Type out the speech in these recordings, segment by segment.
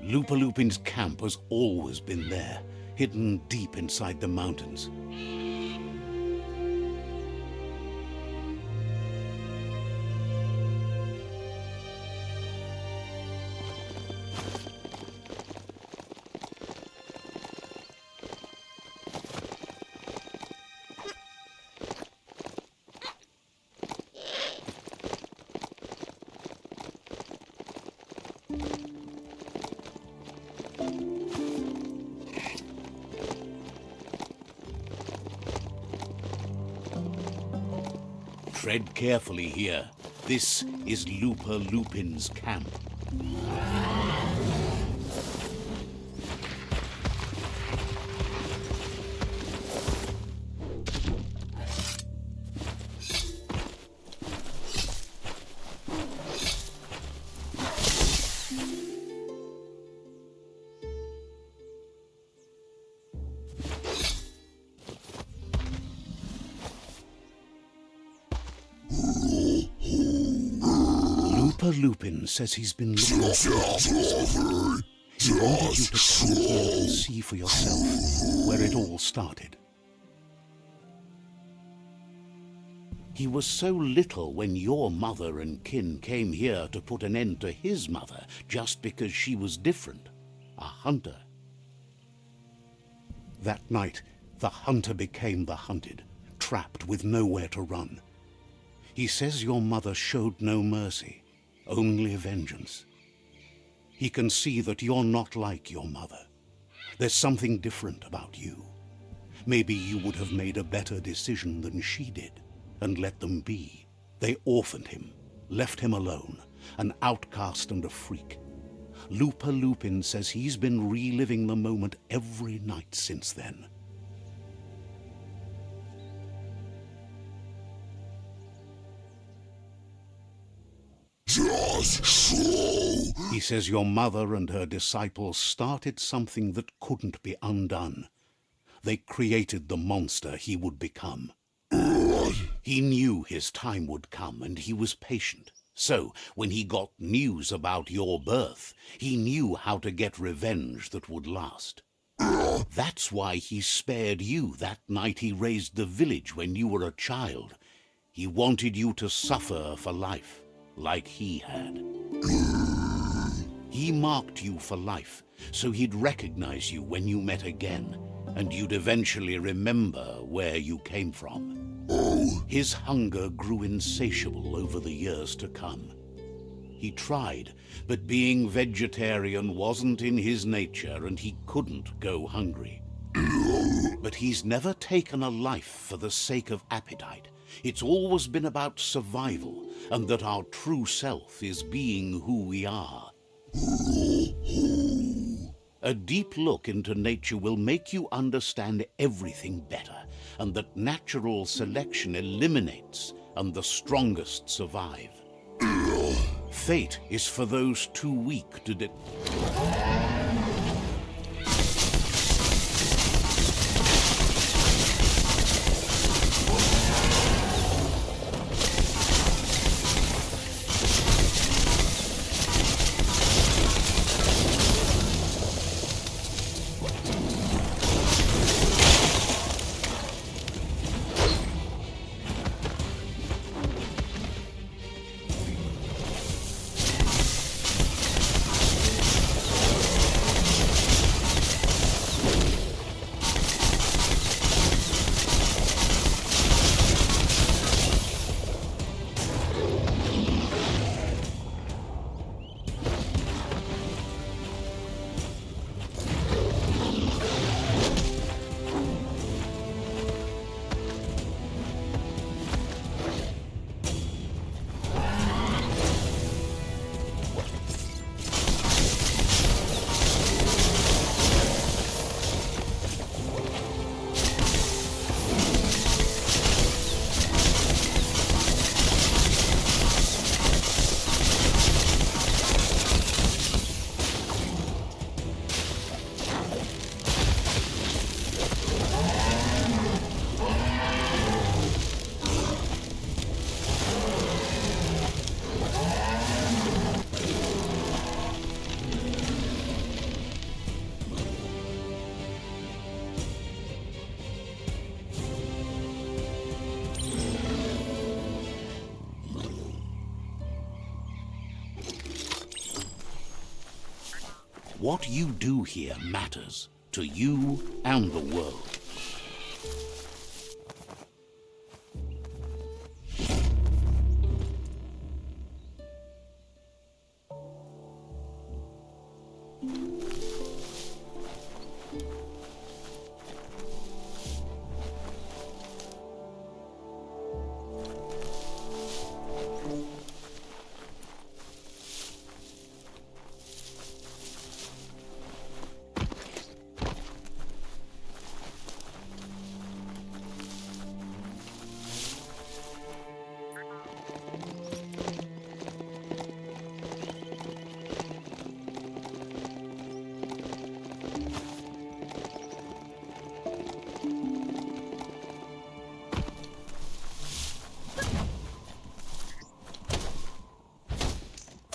Lupin's camp has always been there, hidden deep inside the mountains. Tread carefully here. This is Lupin's camp. Lupin says he's been looking at you. He wanted you to come here and see for yourself where it all started. He was so little when your mother and kin came here to put an end to his mother just because she was different, a hunter. That night, the hunter became the hunted, trapped with nowhere to run. He says your mother showed no mercy. Only vengeance. He can see that you're not like your mother. There's something different about you. Maybe you would have made a better decision than she did, and let them be. They orphaned him, left him alone, an outcast and a freak. Lupin says he's been reliving the moment every night since then. He says your mother and her disciples started something that couldn't be undone. They created the monster he would become. He knew his time would come, and he was patient. So, when he got news about your birth, he knew how to get revenge that would last. That's why he spared you that night he raised the village when you were a child. He wanted you to suffer for life, like he had. He marked you for life, so he'd recognize you when you met again, and you'd eventually remember where you came from. His hunger grew insatiable over the years to come. He tried, but being vegetarian wasn't in his nature, and he couldn't go hungry. But he's never taken a life for the sake of appetite. It's always been about survival, and that our true self is being who we are. A deep look into nature will make you understand everything better, and that natural selection eliminates, and the strongest survive. Fate is for those too weak to What you do here matters to you and the world.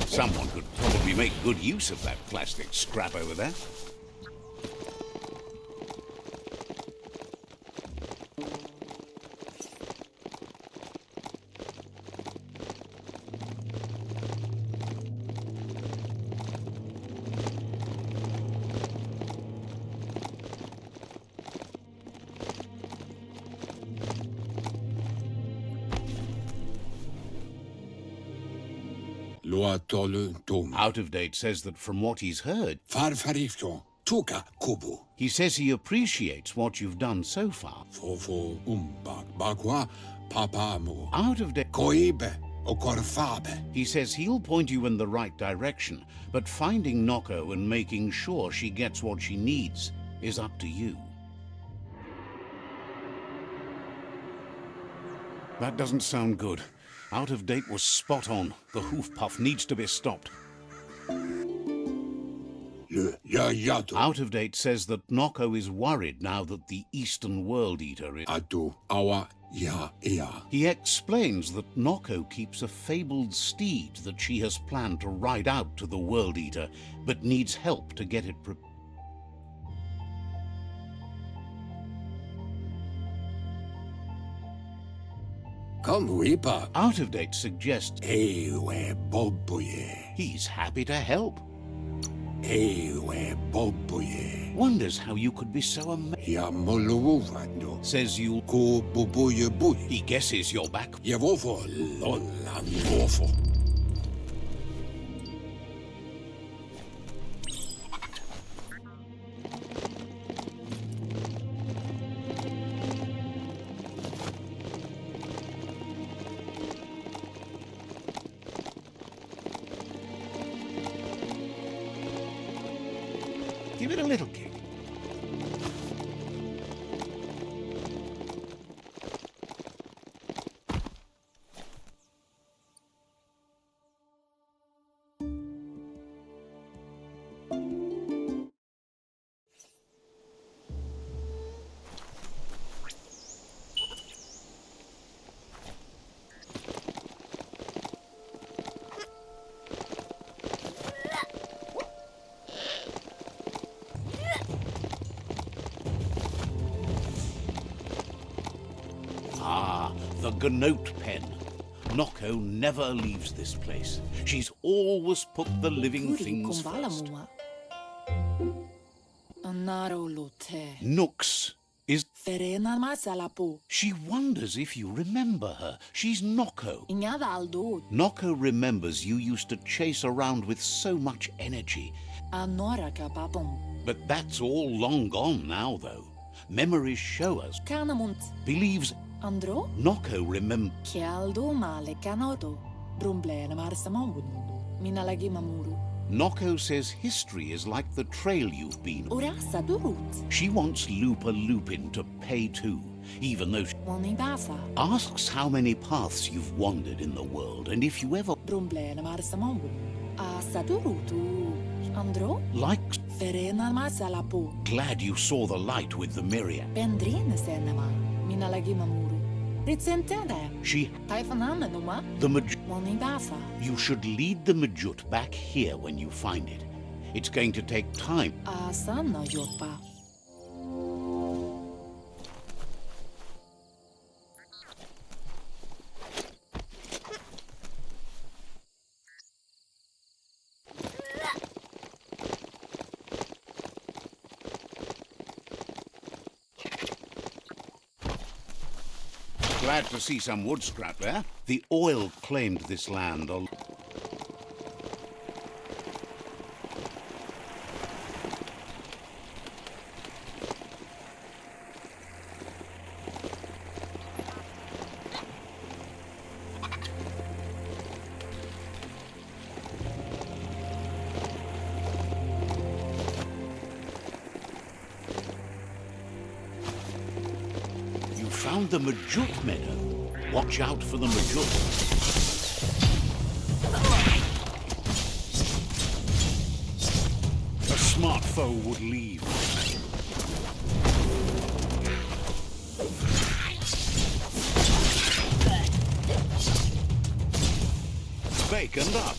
Someone could probably make good use of that plastic scrap over there. Out of Date says that from what he's heard, he says he appreciates what you've done so far. Out of Date, he says he'll point you in the right direction, but finding Noko and making sure she gets what she needs is up to you. That doesn't sound good. Out of Date was spot on. The hoof puff needs to be stopped. Out of Date says that Noko is worried now that the Eastern World Eater is... He explains that Noko keeps a fabled steed that she has planned to ride out to the World Eater, but needs help to get it prepared. Out of Date suggests he's happy to help. Wonders how you could be so amazing. Says you'll... He guesses you're back. Give it a little kick. The Gnote pen. Noko never leaves this place. She's always put the living things first. Nooks is... She wonders if you remember her. She's Noko. Noko remembers you used to chase around with so much energy. But that's all long gone now, though. Memories show us. Believes... Noko remembers... Noko says history is like the trail you've been on. She wants Lupa Lupin to pay too, even though she asks how many paths you've wandered in the world, and if you ever... Like... Glad you saw the light with the Myriad. She... The Majut... You should lead the Majut back here when you find it. It's going to take time. Glad to see some wood scrap there. The oil claimed this land. Found the Majut meadow. Watch out for the Majut. A smart foe would leave. Baconed up.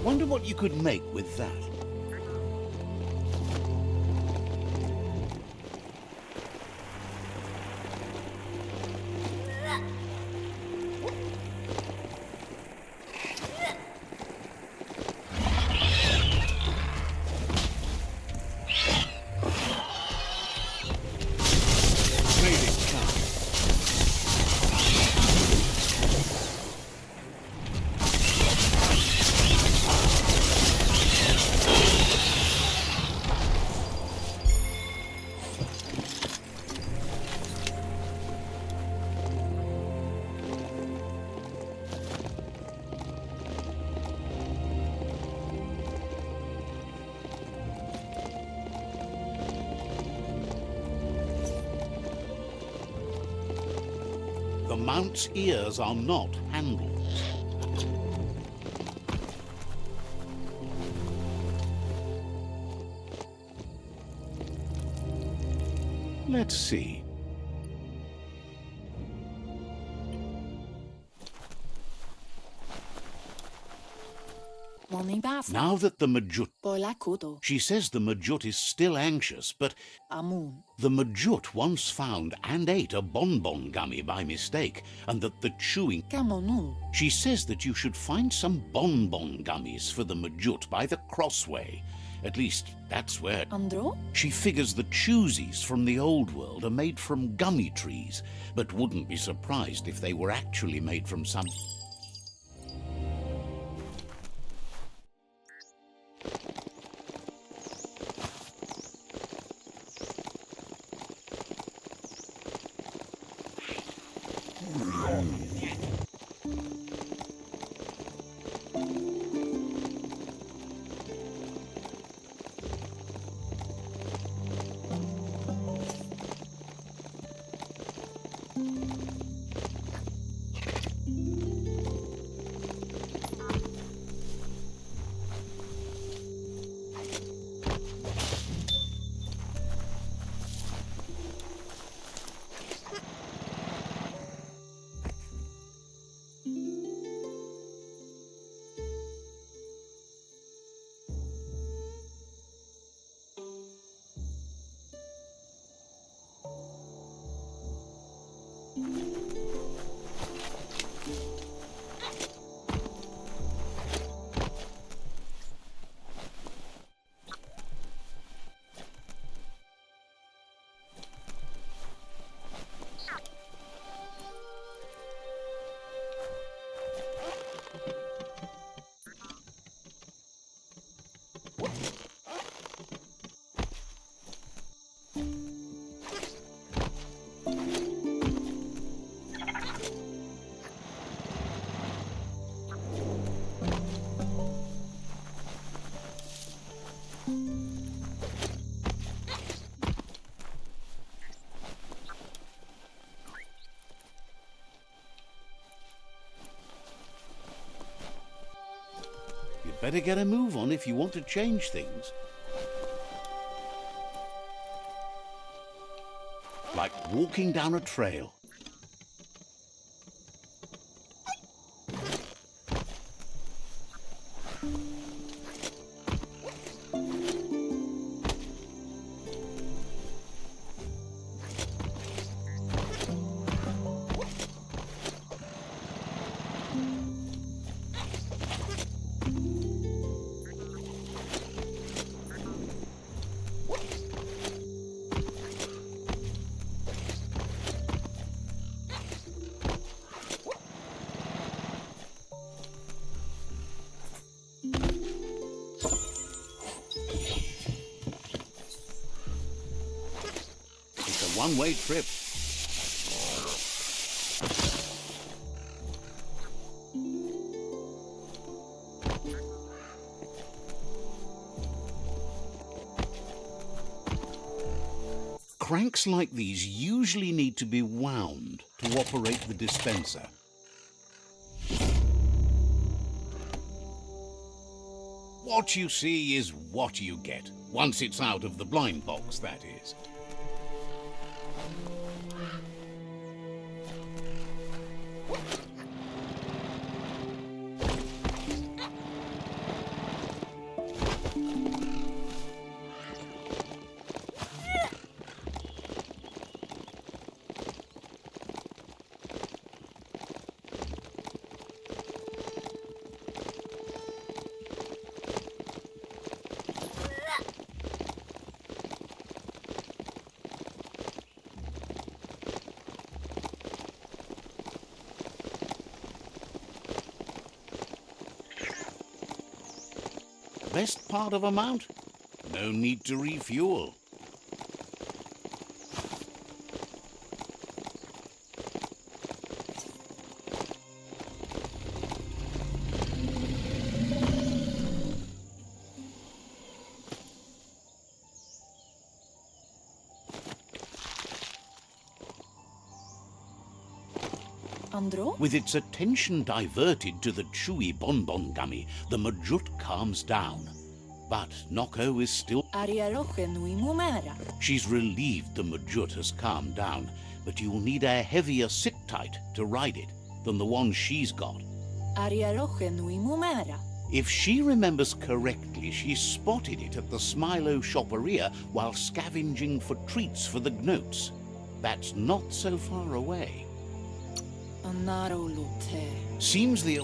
Wonder what you could make with that. The mount's ears are not handles. Let's see. Now that the Majut... She says the Majut is still anxious, but... The Majut once found and ate a bonbon gummy by mistake, and that the chewing... She says that you should find some bonbon gummies for the Majut by the crossway. At least, that's where... She figures the choosies from the old world are made from gummy trees, but wouldn't be surprised if they were actually made from some... Better get a move on if you want to change things. Like walking down a trail. one-way trip. Cranks like these usually need to be wound to operate the dispenser. What you see is what you get, once it's out of the blind box, that is. Best part of a mount? No need to refuel. Andro? With its attention diverted to the chewy bonbon gummy, the Majut calms down. But Noko is still... She's relieved the Majut has calmed down, but you'll need a heavier sit-tight to ride it than the one she's got. If she remembers correctly, she spotted it at the Smilo Shopperia while scavenging for treats for the gnotes. That's not so far away. Seems the...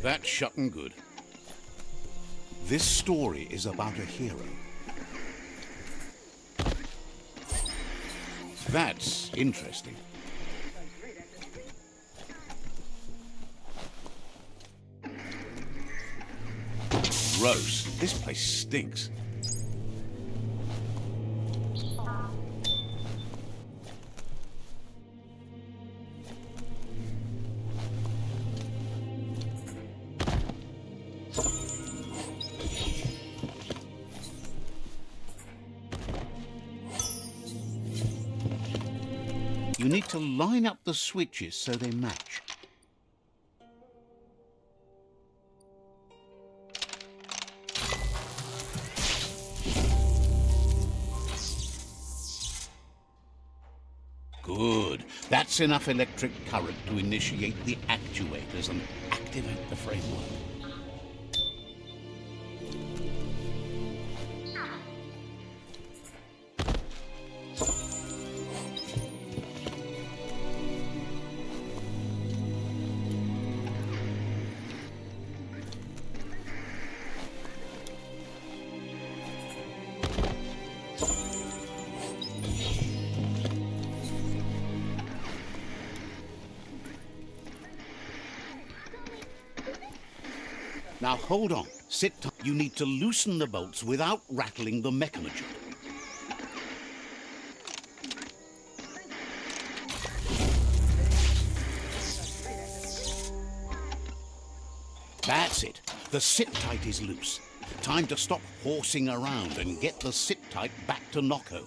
That's shutting good. This story is about a hero. That's interesting. Gross. This place stinks. You need to line up the switches so they match. Good. That's enough electric current to initiate the actuators and activate the framework. Now hold on. Sit tight. You need to loosen the bolts without rattling the mechanism. That's it. The sit tight is loose. Time to stop horsing around and get the sit-tight back to Nocco.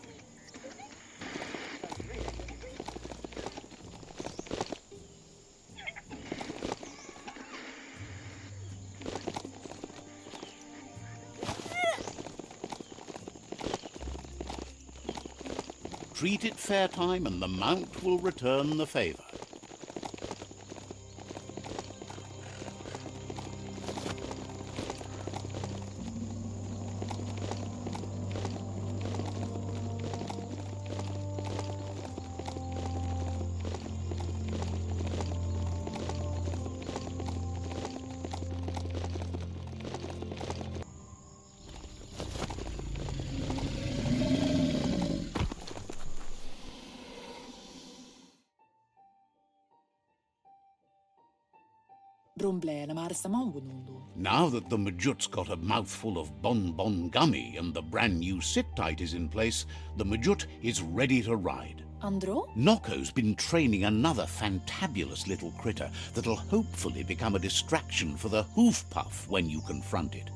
Treat it fair time and the mount will return the favour. Now that the Majut's got a mouthful of bon gummy and the brand new sit-tight is in place, the Majut is ready to ride. Andro? Nocco's been training another fantabulous little critter that'll hopefully become a distraction for the hoof puff when you confront it.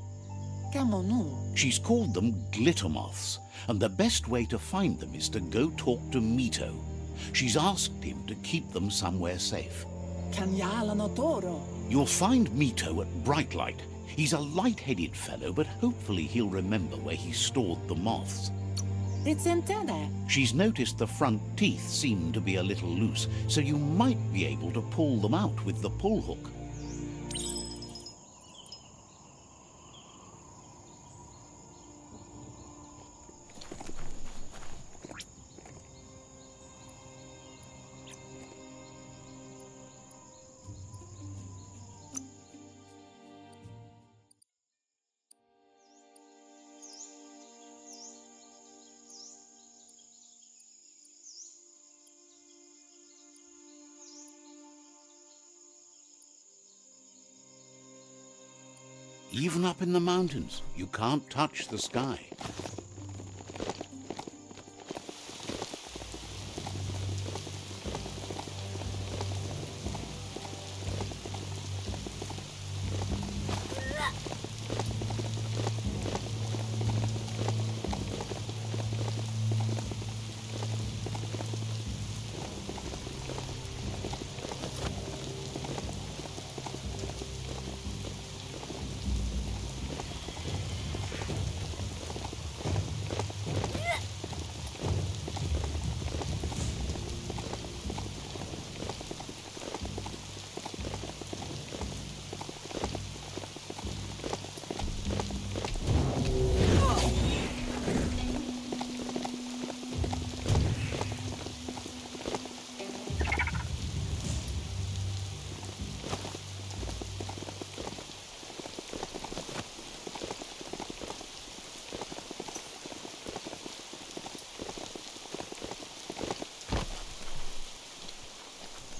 Camonu. She's called them glitter moths, and the best way to find them is to go talk to Mito. She's asked him to keep them somewhere safe. Canyalano toro. You'll find Mito at Bright Light. He's a light-headed fellow, but hopefully he'll remember where he stored the moths. She's noticed the front teeth seem to be a little loose, so you might be able to pull them out with the pull hook. Even up in the mountains, you can't touch the sky.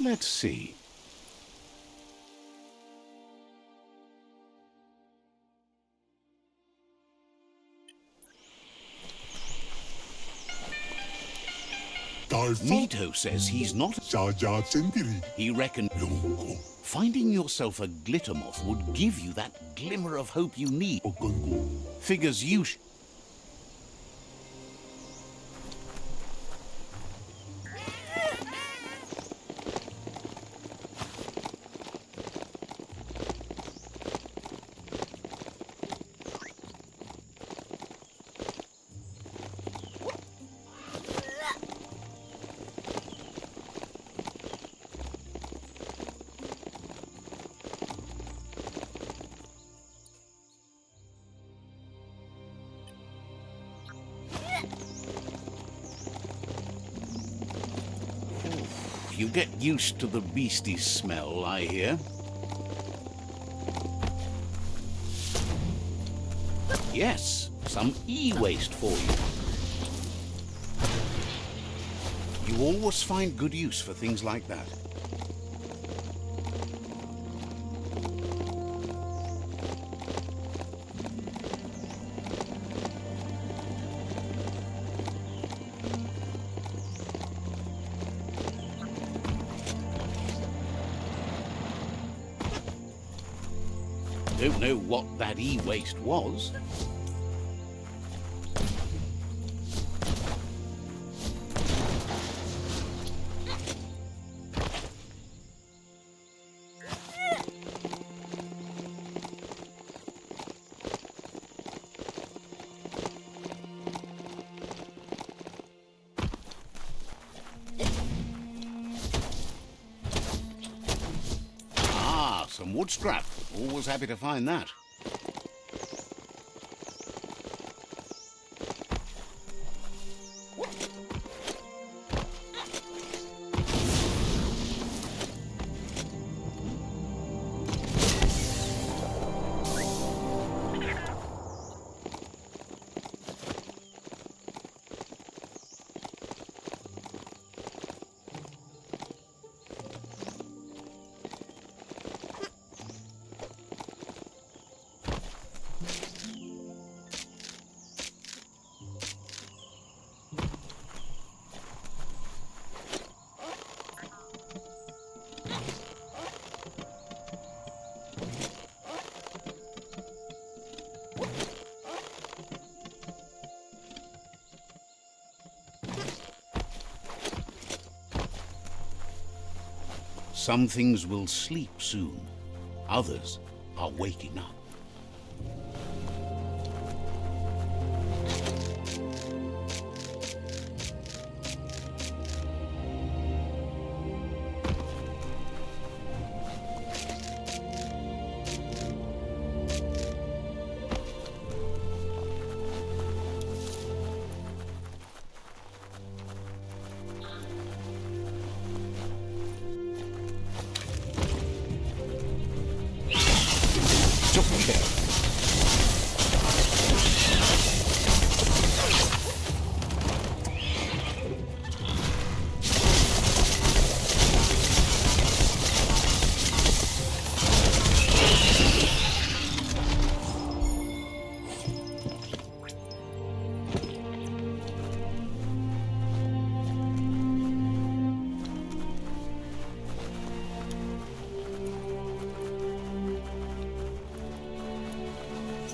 Let's see. Mito says he's not. He reckons finding yourself a glitter moth would give you that glimmer of hope you need. Figures you You get used to the beastie smell, I hear. Yes, some e-waste for you. You always find good use for things like that. Don't know what that e-waste was. Some wood scrap. Always happy to find that. Some things will sleep soon. Others are waking up.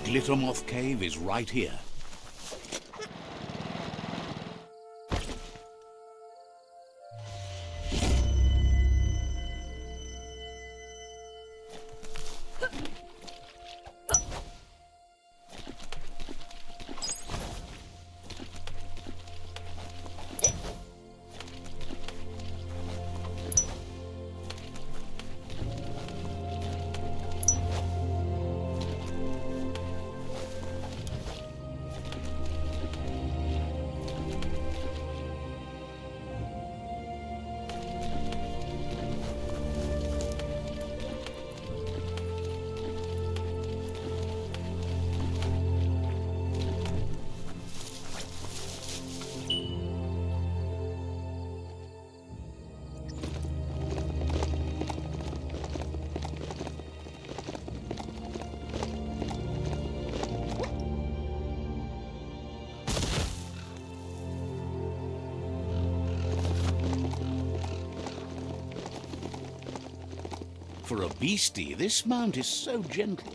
Glittermoth Cave is right here. For a beastie, this mount is so gentle.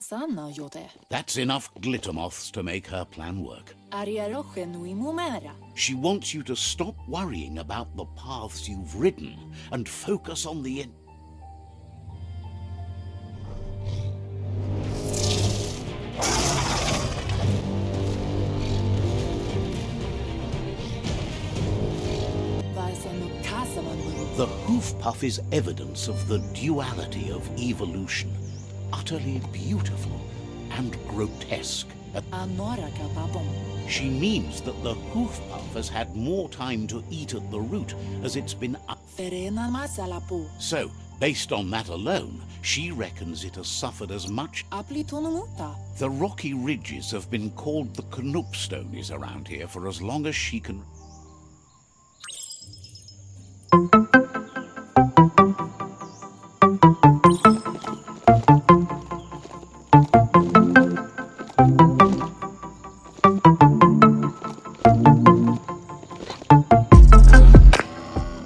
Sanna jote. That's enough glittermoths to make her plan work. Ariaroche nui mumera. She wants you to stop worrying about the paths you've ridden and focus on the end. Vaisen no kasaman The hoof puff is evidence of the duality of evolution, utterly beautiful and grotesque. Anoraka papom. She means that the hoof puff has had more time to eat at the root as it's been up. Ferena masalapu. So, based on that alone, she reckons it has suffered as much. Aplitonumuta. The rocky ridges have been called the Knoopstonies around here for as long as she can.